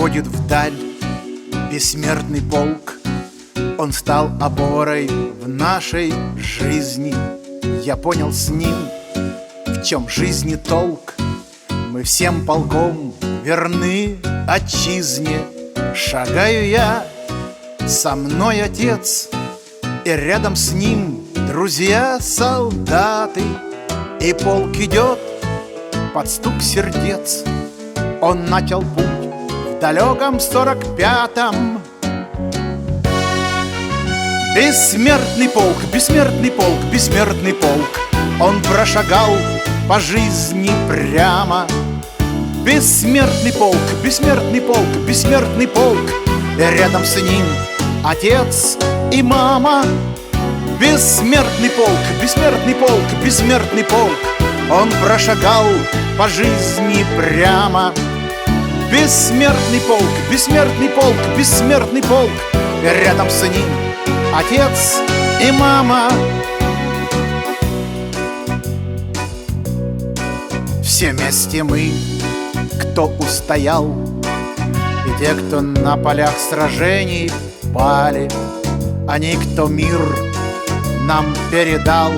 уходит вдаль бессмертный полк. Он стал опорой в нашей жизни. Я понял с ним, в чем жизни толк. Мы всем полком верны отчизне. Шагаю я, со мной отец, и рядом с ним друзья-солдаты. И полк идет под стук сердец. Он начал путь в далеком 45-м. Бессмертный полк, бессмертный полк, бессмертный полк. Он прошагал по жизни прямо. Бессмертный полк, бессмертный полк, бессмертный полк. И рядом с ним отец и мама. Бессмертный полк, бессмертный полк, бессмертный полк. Он прошагал по жизни прямо. Бессмертный полк, бессмертный полк, бессмертный полк. И рядом с ним отец и мама. Все вместе мы, кто устоял, и те, кто на полях сражений пали, они, кто мир нам передал.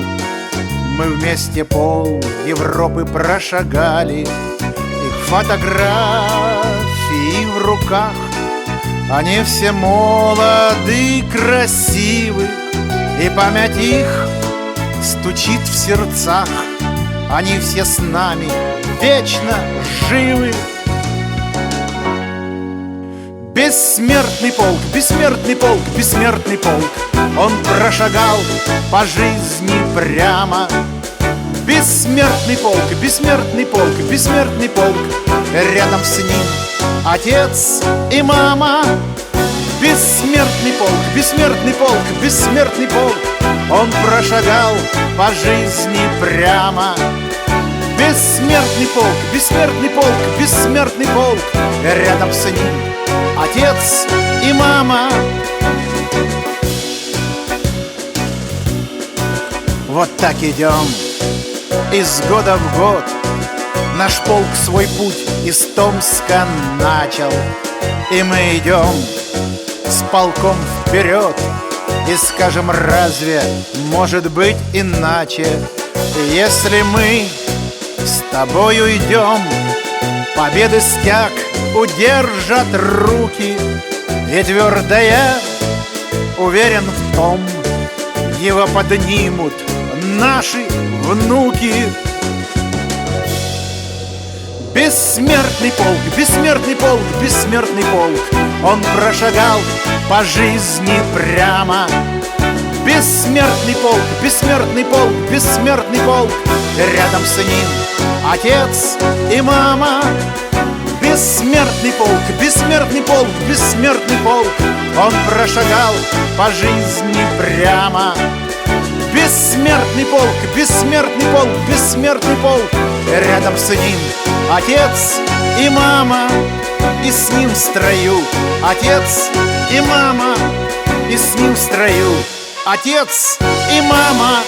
Мы вместе пол Европы прошагали. Их фотографии в руках. Они все молоды, красивы, и память их стучит в сердцах. Они все с нами вечно живы. Бессмертный полк, бессмертный полк, бессмертный полк. Он прошагал по жизни прямо. Бессмертный полк, бессмертный полк, бессмертный полк. Рядом с ним отец и мама. Бессмертный полк, бессмертный полк, бессмертный полк. Он прошагал по жизни прямо. Бессмертный полк, бессмертный полк, бессмертный полк. Рядом с ним отец и мама. Вот так идем из года в год. Наш полк свой путь из Томска начал. И мы идем с полком вперед. И скажем, разве может быть иначе? Если мы с тобою идем, победы стяг удержат руки. И твердо я уверен в том, его поднимут наши внуки. Бессмертный полк, бессмертный полк, бессмертный полк. Он прошагал по жизни прямо. Бессмертный полк, бессмертный полк, бессмертный полк. Рядом с ним отец и мама. Бессмертный полк, бессмертный полк, бессмертный полк. Он прошагал по жизни прямо. Бессмертный полк, бессмертный полк, бессмертный полк. Рядом с ним отец и мама. И с ним в строю отец и мама. И с ним в строю отец и мама.